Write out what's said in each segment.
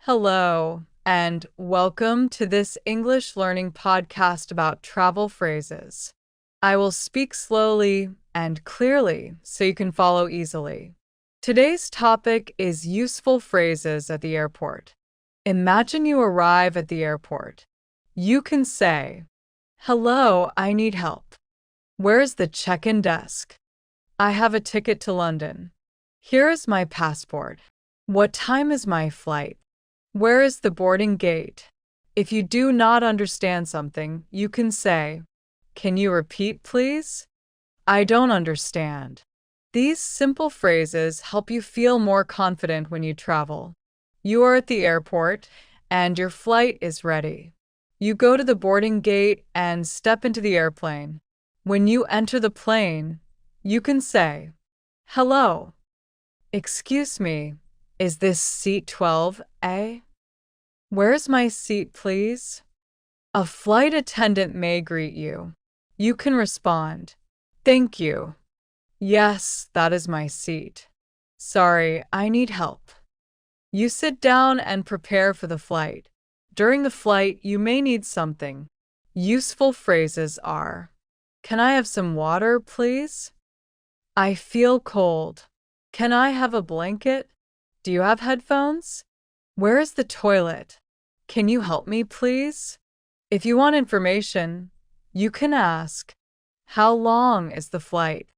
Hello, and welcome to this English learning podcast about travel phrases. I will speak slowly and clearly so you can follow easily. Today's topic is useful phrases at the airport. Imagine you arrive at the airport. You can say, "Hello, I need help. Where is the check-in desk? I have a ticket to London. Here is my passport. What time is my flight? Where is the boarding gate?" If you do not understand something, you can say, "Can you repeat, please? I don't understand." These simple phrases help you feel more confident when you travel. You are at the airport and your flight is ready. You go to the boarding gate and step into the airplane. When you enter the plane, you can say, "Hello. Excuse me, is this seat 12A? Where's my seat, please?" A flight attendant may greet you. You can respond, "Thank you. Yes, that is my seat. Sorry, I need help." You sit down and prepare for the flight. During the flight, you may need something. Useful phrases are, "Can I have some water, please? I feel cold. Can I have a blanket? Do you have headphones? Where is the toilet? Can you help me, please?" If you want information, you can ask, "How long is the flight?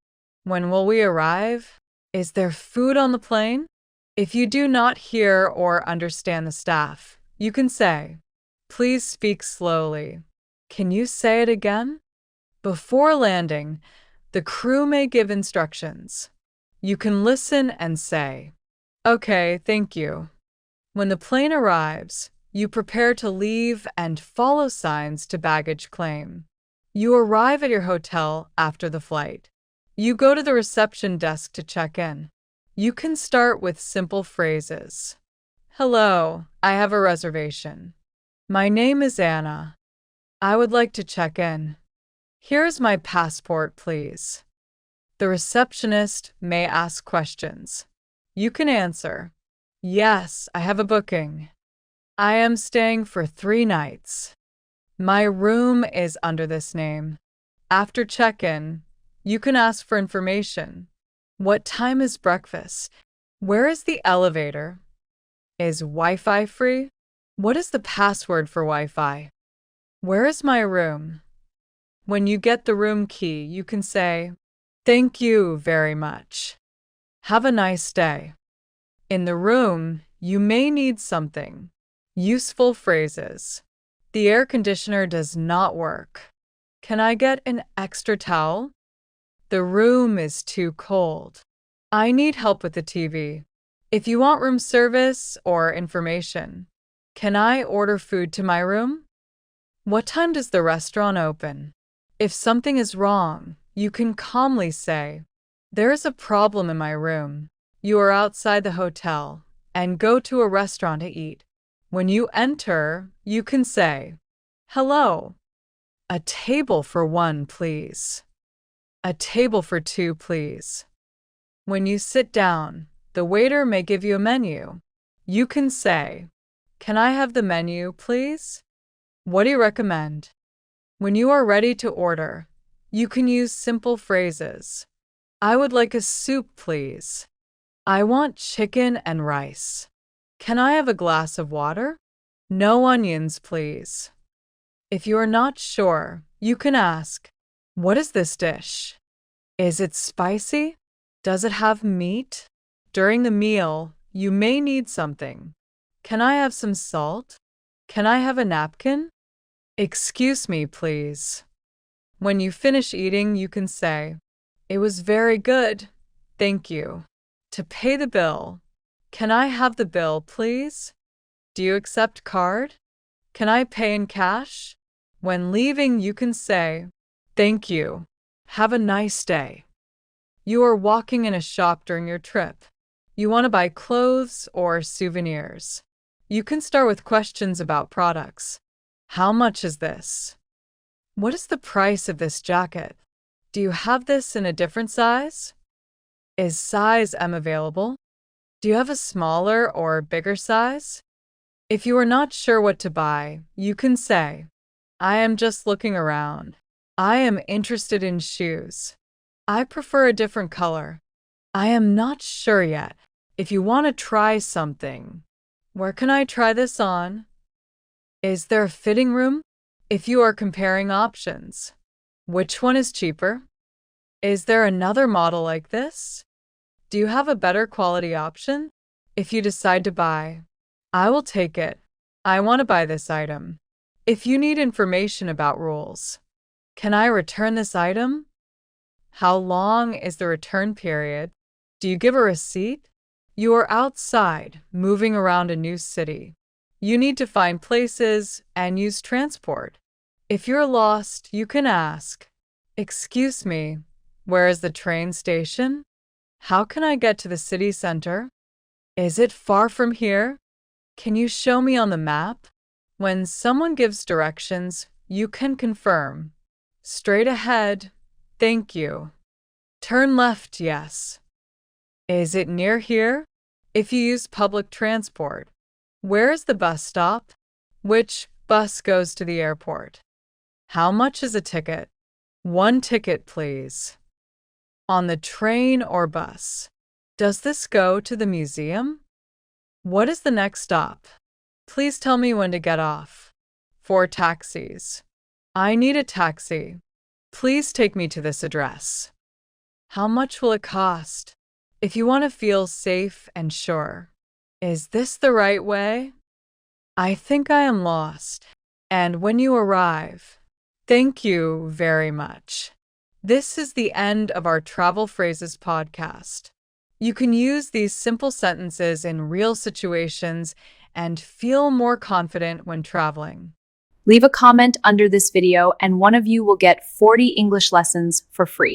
When will we arrive? Is there food on the plane?" If you do not hear or understand the staff, you can say, "Please speak slowly. Can you say it again?" Before landing, the crew may give instructions. You can listen and say, "Okay, thank you." When the plane arrives, you prepare to leave and follow signs to baggage claim. You arrive at your hotel after the flight. You go to the reception desk to check in. You can start with simple phrases. "Hello, I have a reservation. My name is Anna. I would like to check in. Here's my passport, please." The receptionist may ask questions. You can answer, "Yes, I have a booking. I am staying for 3 nights. My room is under this name." After check-in, you can ask for information. What time is breakfast? Where is the elevator? Is Wi-Fi free? What is the password for Wi-Fi? Where is my room? When you get the room key, you can say, "Thank you very much. Have a nice day." In the room, you may need something. Useful phrases. "The air conditioner does not work. Can I get an extra towel? The room is too cold. I need help with the TV." If you want room service or information, "Can I order food to my room? What time does the restaurant open?" If something is wrong, you can calmly say, "There is a problem in my room." You are outside the hotel and go to a restaurant to eat. When you enter, you can say, "Hello. A table for 1, please. A table for 2, please." When you sit down, the waiter may give you a menu. You can say, "Can I have the menu, please? What do you recommend?" When you are ready to order, you can use simple phrases. "I would like a soup, please. I want chicken and rice. Can I have a glass of water? No onions, please." If you are not sure, you can ask, "What is this dish? Is it spicy? Does it have meat?" During the meal, you may need something. "Can I have some salt? Can I have a napkin? Excuse me, please." When you finish eating, you can say, "It was very good. Thank you." To pay the bill, "Can I have the bill, please? Do you accept card? Can I pay in cash?" When leaving, you can say, "Thank you. Have a nice day." You are walking in a shop during your trip. You want to buy clothes or souvenirs. You can start with questions about products. "How much is this? What is the price of this jacket? Do you have this in a different size? Is size M available? Do you have a smaller or bigger size?" If you are not sure what to buy, you can say, I am just looking around. I am interested in shoes. I prefer a different color. I am not sure yet. If you want to try something, where can I try this on? Is there a fitting room? If you are comparing options, which one is cheaper? Is there another model like this? Do you have a better quality option? If you decide to buy, I will take it. I want to buy this item. If you need information about rules, can I return this item? How long is the return period? Do you give a receipt? You are outside, moving around a new city. You need to find places and use transport. If you're lost, you can ask, Excuse me, where is the train station? How can I get to the city center? Is it far from here? Can you show me on the map? When someone gives directions, you can confirm. Straight ahead, thank you. Turn left, yes. Is it near here? If you use public transport, where is the bus stop? Which bus goes to the airport? How much is a ticket? 1 ticket, please. On the train or bus. Does this go to the museum? What is the next stop? Please tell me when to get off. 4 taxis. I need a taxi. Please take me to this address. How much will it cost? If you want to feel safe and sure. Is this the right way? I think I am lost. And when you arrive, thank you very much. This is the end of our Travel Phrases podcast. You can use these simple sentences in real situations and feel more confident when traveling. Leave a comment under this video and one of you will get 40 English lessons for free.